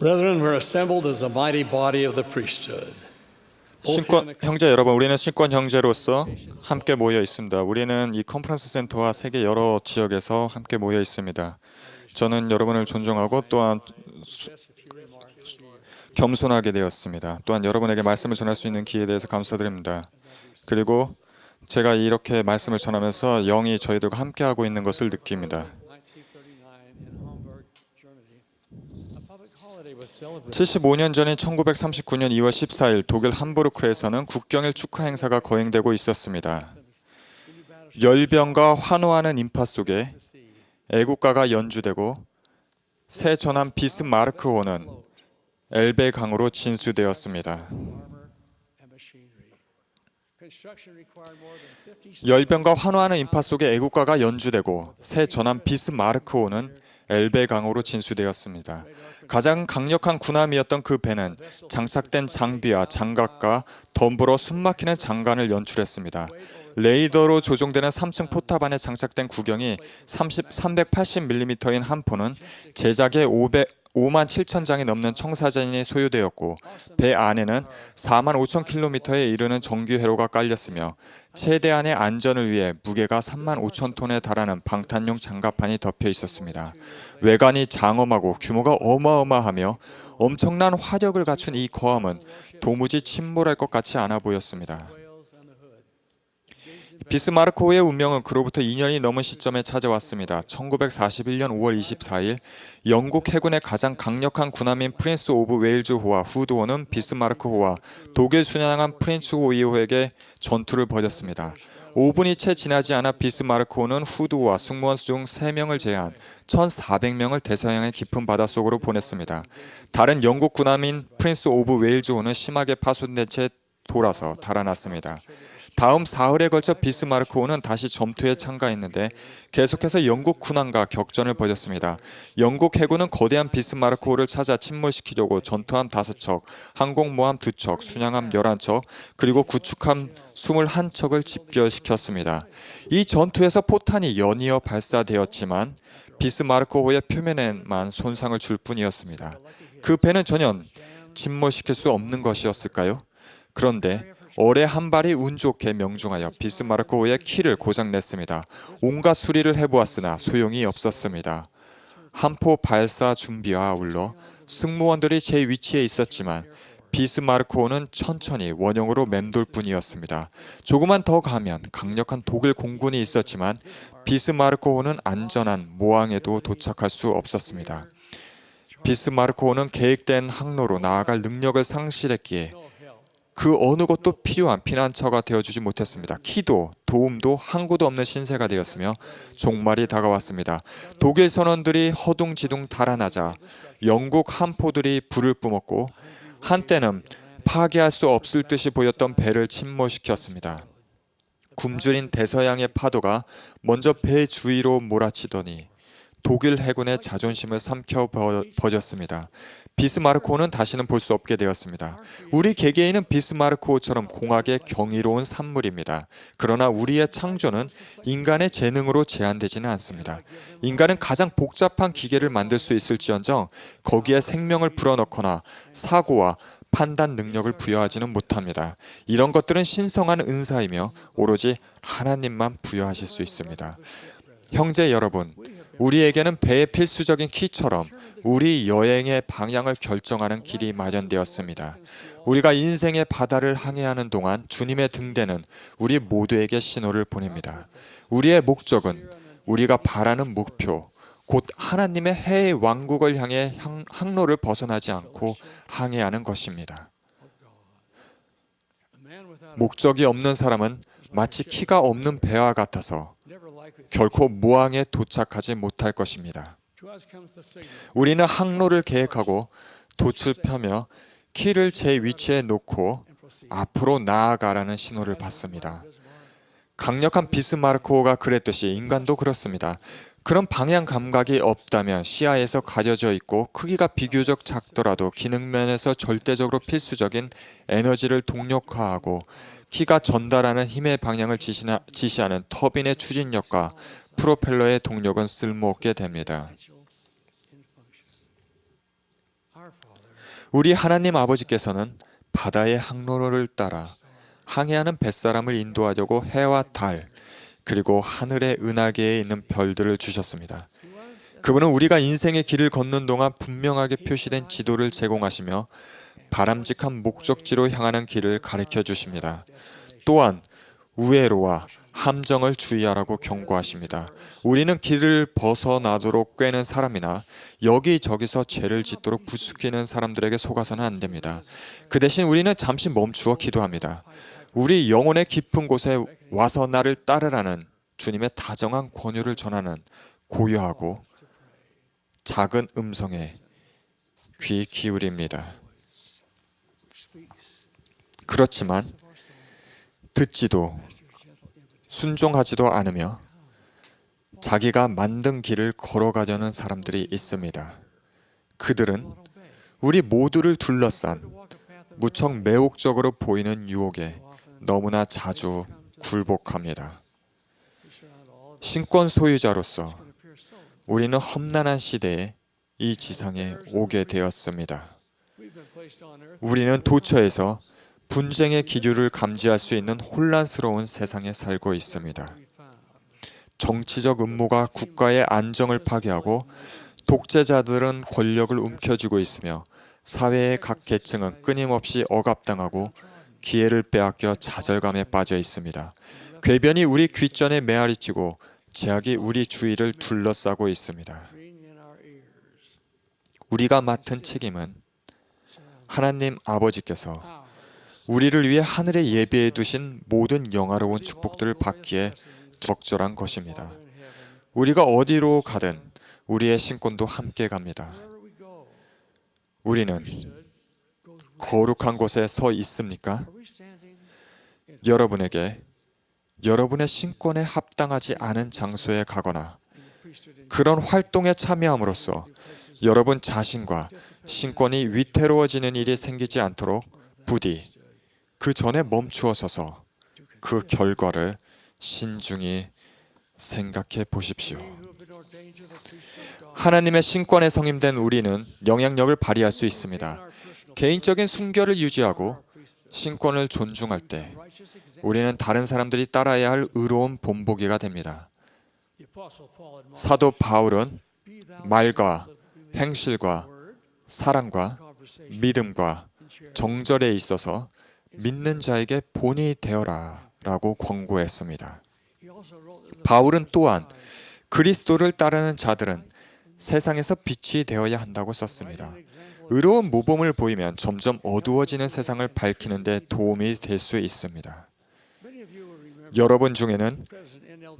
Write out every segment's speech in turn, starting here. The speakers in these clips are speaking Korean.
Brethren, we're assembled as a mighty body of the priesthood. 신권 형제 여러분, 우리는 신권 형제로서 함께 모여 있습니다. 우리는 이 컨퍼런스 센터와 세계 여러 지역에서 함께 모여 있습니다. 저는 여러분을 존중하고 또한 겸손하게 되었습니다. 또한 여러분에게 말씀을 전할 수 있는 기회에 대해서 감사드립니다. 그리고 제가 이렇게 말씀을 전하면서 영이 저희들과 함께하고 있는 것을 느낍니다. 75년 전인 1939년 2월 14일 독일 함부르크에서는 국경일 축하 행사가 거행되고 있었습니다. 열병과 환호하는 인파 속에 애국가가 연주되고 새 전함 비스마르크호는 엘베 강으로 진수되었습니다. 열병과 환호하는 인파 속에 애국가가 연주되고 새 전함 비스마르크호는 엘베 강으로 진수되었습니다. 가장 강력한 군함이었던 그 배는 장착된 장비와 장갑과 덤불어 숨막히는 장관을 연출했습니다. 레이더로 조종되는 3층 포탑 안에 장착된 구경이 380mm인 한 포는 제작에 5만 7천 장이 넘는 청사진이 소요되었고, 배 안에는 4만 5천 킬로미터에 이르는 정규 회로가 깔렸으며 체대안의 안전을 위해 무게가 3만 5천 톤에 달하는 방탄용 장갑판이 덮여 있었습니다. 외관이 장엄하고 규모가 어마어마하며 엄청난 화력을 갖춘 이 거함은 도무지 침몰할 것 같지 않아 보였습니다. 비스마르크호의 운명은 그로부터 2년이 넘은 시점에 찾아왔습니다. 1941년 5월 24일 영국 해군의 가장 강력한 군함인 프린스 오브 웨일즈호와 후드호는 비스마르크호와 독일 순양함 프린츠 호이호에게 전투를 벌였습니다. 5분이 채 지나지 않아 비스마르크호는 후드호와 승무원 중 3명을 제외한 1,400명을 대서양의 깊은 바닷속으로 보냈습니다. 다른 영국 군함인 프린스 오브 웨일즈호는 심하게 파손된 채 돌아서 달아났습니다. 다음 사흘에 걸쳐 비스마르크호는 다시 전투에 참가했는데 계속해서 영국 군함과 격전을 벌였습니다. 영국 해군은 거대한 비스마르크호를 찾아 침몰시키려고 전투함 5척, 항공모함 2척, 순양함 11척, 그리고 구축함 21척을 집결시켰습니다. 이 전투에서 포탄이 연이어 발사되었지만 비스마르크호의 표면에만 손상을 줄 뿐이었습니다. 그 배는 전혀 침몰시킬 수 없는 것이었을까요? 그런데 올해 한 발이 운 좋게 명중하여 비스마르크호의 키를 고장냈습니다. 온갖 수리를 해보았으나 소용이 없었습니다. 함포 발사 준비와 아울러 승무원들이 제 위치에 있었지만 비스마르크호는 천천히 원형으로 맴돌 뿐이었습니다. 조금만 더 가면 강력한 독일 공군이 있었지만 비스마르크호는 안전한 모항에도 도착할 수 없었습니다. 비스마르크호는 계획된 항로로 나아갈 능력을 상실했기에 그 어느 것도 필요한 피난처가 되어주지 못했습니다. 키도 도움도 항구도 없는 신세가 되었으며 종말이 다가왔습니다. 독일 선원들이 허둥지둥 달아나자 영국 함포들이 불을 뿜었고 한때는 파괴할 수 없을 듯이 보였던 배를 침몰시켰습니다. 굶주린 대서양의 파도가 먼저 배 주위로 몰아치더니 독일 해군의 자존심을 삼켜 버렸습니다. 비스마르크호는 다시는 볼 수 없게 되었습니다. 우리 개개인은 비스마르크호처럼 공학의 경이로운 산물입니다. 그러나 우리의 창조는 인간의 재능으로 제한되지는 않습니다. 인간은 가장 복잡한 기계를 만들 수 있을지언정 거기에 생명을 불어넣거나 사고와 판단 능력을 부여하지는 못합니다. 이런 것들은 신성한 은사이며 오로지 하나님만 부여하실 수 있습니다. 형제 여러분, 우리에게는 배의 필수적인 키처럼 우리 여행의 방향을 결정하는 길이 마련되었습니다. 우리가 인생의 바다를 항해하는 동안 주님의 등대는 우리 모두에게 신호를 보냅니다. 우리의 목적은 우리가 바라는 목표, 곧 하나님의 해의 왕국을 향해 항로를 벗어나지 않고 항해하는 것입니다. 목적이 없는 사람은 마치 키가 없는 배와 같아서 결코 모항에 도착하지 못할 것입니다. 우리는 항로를 계획하고 돛을 펴며 키를 제 위치에 놓고 앞으로 나아가라는 신호를 받습니다. 강력한 비스마르크호가 그랬듯이 인간도 그렇습니다. 그런 방향 감각이 없다면 시야에서 가려져 있고 크기가 비교적 작더라도 기능면에서 절대적으로 필수적인 에너지를 동력화하고 키가 전달하는 힘의 방향을 지시하는 터빈의 추진력과 프로펠러의 동력은 쓸모없게 됩니다. 우리 하나님 아버지께서는 바다의 항로를 따라 항해하는 뱃사람을 인도하려고 해와 달, 그리고 하늘의 은하계에 있는 별들을 주셨습니다. 그분은 우리가 인생의 길을 걷는 동안 분명하게 표시된 지도를 제공하시며 바람직한 목적지로 향하는 길을 가르쳐 주십니다. 또한 우회로와 함정을 주의하라고 경고하십니다. 우리는 길을 벗어나도록 꾀는 사람이나 여기저기서 죄를 짓도록 부추기는 사람들에게 속아서는 안 됩니다. 그 대신 우리는 잠시 멈추어 기도합니다. 우리 영혼의 깊은 곳에 와서 나를 따르라는 주님의 다정한 권유를 전하는 고요하고 작은 음성에 귀 기울입니다. 그렇지만 듣지도 순종하지도 않으며 자기가 만든 길을 걸어가려는 사람들이 있습니다. 그들은 우리 모두를 둘러싼 무척 매혹적으로 보이는 유혹에 너무나 자주 굴복합니다. 신권 소유자로서 우리는 험난한 시대에 이 지상에 오게 되었습니다. 우리는 도처에서 분쟁의 기류를 감지할 수 있는 혼란스러운 세상에 살고 있습니다. 정치적 음모가 국가의 안정을 파괴하고 독재자들은 권력을 움켜쥐고 있으며 사회의 각 계층은 끊임없이 억압당하고 기회를 빼앗겨 좌절감에 빠져 있습니다. 궤변이 우리 귓전에 메아리치고 제약이 우리 주위를 둘러싸고 있습니다. 우리가 맡은 책임은 하나님 아버지께서 우리를 위해 하늘에 예비해 두신 모든 영화로운 축복들을 받기에 적절한 것입니다. 우리가 어디로 가든 우리의 신권도 함께 갑니다. 우리는 거룩한 곳에 서 있습니까? 여러분에게 여러분의 신권에 합당하지 않은 장소에 가거나 그런 활동에 참여함으로써 여러분 자신과 신권이 위태로워지는 일이 생기지 않도록 부디 그 전에 멈추어 서서 그 결과를 신중히 생각해 보십시오. 하나님의 신권에 성임된 우리는 영향력을 발휘할 수 있습니다. 개인적인 순결을 유지하고 신권을 존중할 때 우리는 다른 사람들이 따라야 할 의로운 본보기가 됩니다. 사도 바울은 말과 행실과 사랑과 믿음과 정절에 있어서 믿는 자에게 본이 되어라 라고 권고했습니다. 바울은 또한 그리스도를 따르는 자들은 세상에서 빛이 되어야 한다고 썼습니다. 의로운 모범을 보이면 점점 어두워지는 세상을 밝히는 데 도움이 될 수 있습니다. 여러분 중에는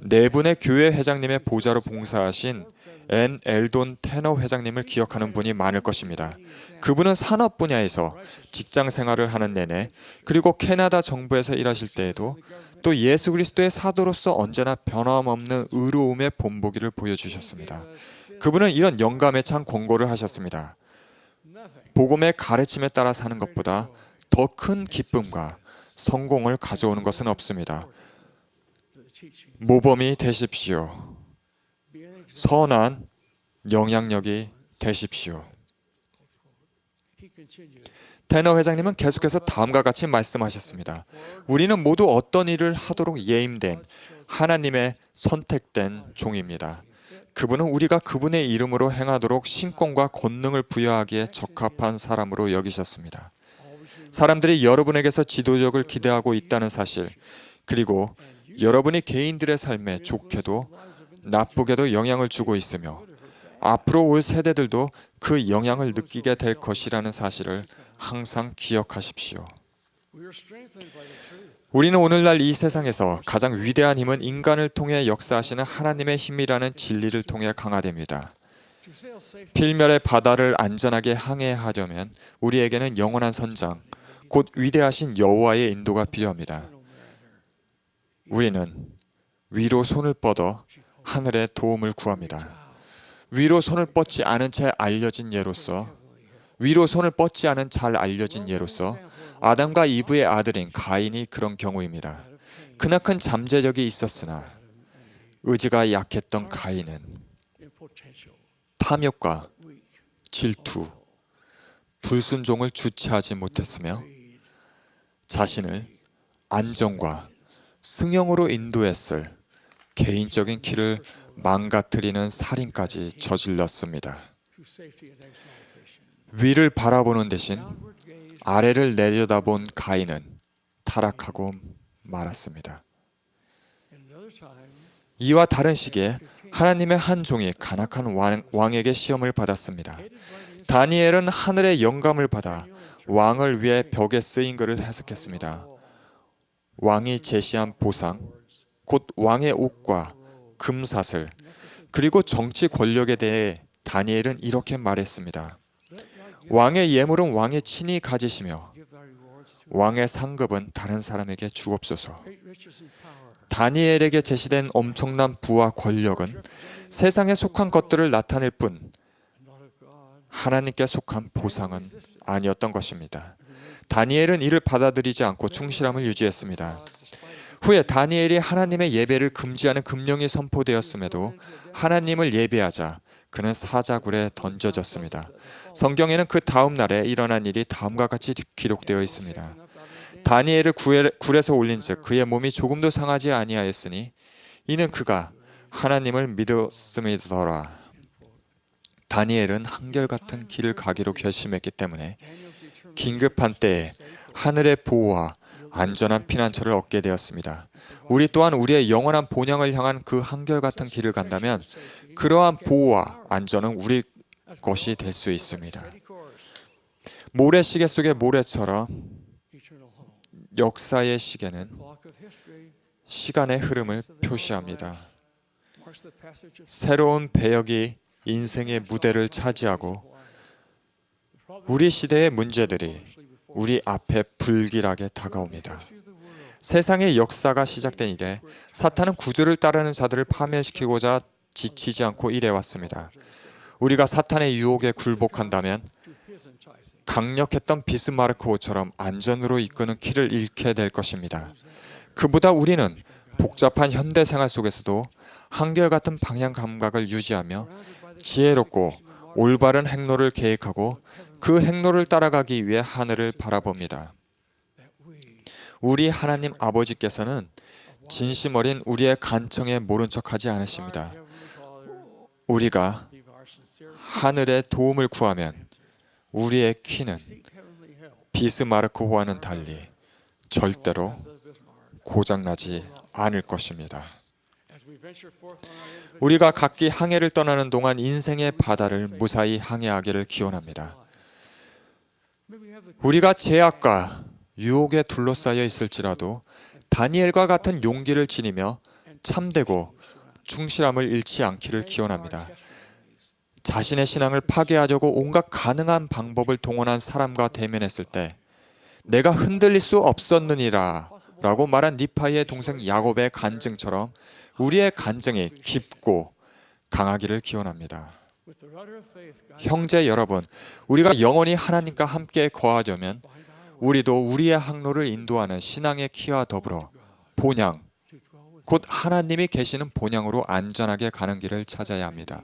네 분의 교회 회장님의 보좌로 봉사하신 앤 엘돈 테너 회장님을 기억하는 분이 많을 것입니다. 그분은 산업 분야에서 직장 생활을 하는 내내 그리고 캐나다 정부에서 일하실 때에도 또 예수 그리스도의 사도로서 언제나 변함없는 의로움의 본보기를 보여주셨습니다. 그분은 이런 영감에 찬 권고를 하셨습니다. 복음의 가르침에 따라 사는 것보다 더 큰 기쁨과 성공을 가져오는 것은 없습니다. 모범이 되십시오. 선한 영향력이 되십시오. 테너 회장님은 계속해서 다음과 같이 말씀하셨습니다. 우리는 모두 어떤 일을 하도록 예임된 하나님의 선택된 종입니다. 그분은 우리가 그분의 이름으로 행하도록 신권과 권능을 부여하기에 적합한 사람으로 여기셨습니다. 사람들이 여러분에게서 지도력을 기대하고 있다는 사실, 그리고 여러분이 개인들의 삶에 좋게도 나쁘게도 영향을 주고 있으며 앞으로 올 세대들도 그 영향을 느끼게 될 것이라는 사실을 항상 기억하십시오. 우리는 오늘날 이 세상에서 가장 위대한 힘은 인간을 통해 역사하시는 하나님의 힘이라는 진리를 통해 강화됩니다. 필멸의 바다를 안전하게 항해하려면 우리에게는 영원한 선장, 곧 위대하신 여호와의 인도가 필요합니다. 우리는 위로 손을 뻗어 하늘의 도움을 구합니다. 위로 손을 뻗지 않은 채 알려진 예로서 잘 알려진 예로서 아담과 이브의 아들인 가인이 그런 경우입니다. 크나큰 잠재력이 있었으나 의지가 약했던 가인은 탐욕과 질투, 불순종을 주체하지 못했으며 자신을 안정과 승용으로 인도했을 개인적인 길을 망가뜨리는 살인까지 저질렀습니다. 위를 바라보는 대신 아래를 내려다본 가인은 타락하고 말았습니다. 이와 다른 시기에 하나님의 한 종이 간악한 왕에게 시험을 받았습니다. 다니엘은 하늘의 영감을 받아 왕을 위해 벽에 쓰인 글을 해석했습니다. 왕이 제시한 보상, 곧 왕의 옷과 금사슬, 그리고 정치 권력에 대해 다니엘은 이렇게 말했습니다. 왕의 예물은 왕이 친히 가지시며 왕의 상급은 다른 사람에게 주옵소서. 다니엘에게 제시된 엄청난 부와 권력은 세상에 속한 것들을 나타낼 뿐 하나님께 속한 보상은 아니었던 것입니다. 다니엘은 이를 받아들이지 않고 충실함을 유지했습니다. 후에 다니엘이 하나님의 예배를 금지하는 금령이 선포되었음에도 하나님을 예배하자 그는 사자굴에 던져졌습니다. 성경에는 그 다음 날에 일어난 일이 다음과 같이 기록되어 있습니다. 다니엘을 굴에서 올린즉 그의 몸이 조금도 상하지 아니하였으니 이는 그가 하나님을 믿었음이더라. 다니엘은 한결같은 길을 가기로 결심했기 때문에 긴급한 때에 하늘의 보호와 안전한 피난처를 얻게 되었습니다. 우리 또한 우리의 영원한 본향을 향한 그 한결같은 길을 간다면 그러한 보호와 안전은 우리 것이 될 수 있습니다. 모래시계 속의 모래처럼 역사의 시계는 시간의 흐름을 표시합니다. 새로운 배역이 인생의 무대를 차지하고 우리 시대의 문제들이 우리 앞에 불길하게 다가옵니다. 세상의 역사가 시작된 이래 사탄은 구주를 따르는 자들을 파멸시키고자 지치지 않고 일해왔습니다. 우리가 사탄의 유혹에 굴복한다면 강력했던 비스마르크호처럼 안전으로 이끄는 길을 잃게 될 것입니다. 그보다 우리는 복잡한 현대 생활 속에서도 한결같은 방향 감각을 유지하며 지혜롭고 올바른 행로를 계획하고 그 행로를 따라가기 위해 하늘을 바라봅니다. 우리 하나님 아버지께서는 진심 어린 우리의 간청에 모른 척하지 않으십니다. 우리가 하늘의 도움을 구하면 우리의 키는 비스마르크호와는 달리 절대로 고장나지 않을 것입니다. 우리가 각기 항해를 떠나는 동안 인생의 바다를 무사히 항해하기를 기원합니다. 우리가 제약과 유혹에 둘러싸여 있을지라도 다니엘과 같은 용기를 지니며 참되고 충실함을 잃지 않기를 기원합니다. 자신의 신앙을 파괴하려고 온갖 가능한 방법을 동원한 사람과 대면했을 때 내가 흔들릴 수 없었느니라 라고 말한 니파이의 동생 야곱의 간증처럼 우리의 간증이 깊고 강하기를 기원합니다. 형제 여러분, 우리가 영원히 하나님과 함께 거하려면 우리도 우리의 항로를 인도하는 신앙의 키와 더불어 본향, 곧 하나님이 계시는 본향으로 안전하게 가는 길을 찾아야 합니다.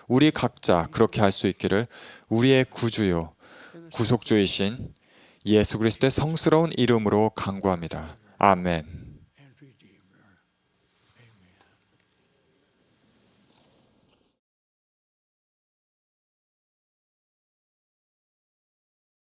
우리 각자 그렇게 할 수 있기를 우리의 구주요 구속주이신 예수 그리스도의 성스러운 이름으로 간구합니다. 아멘.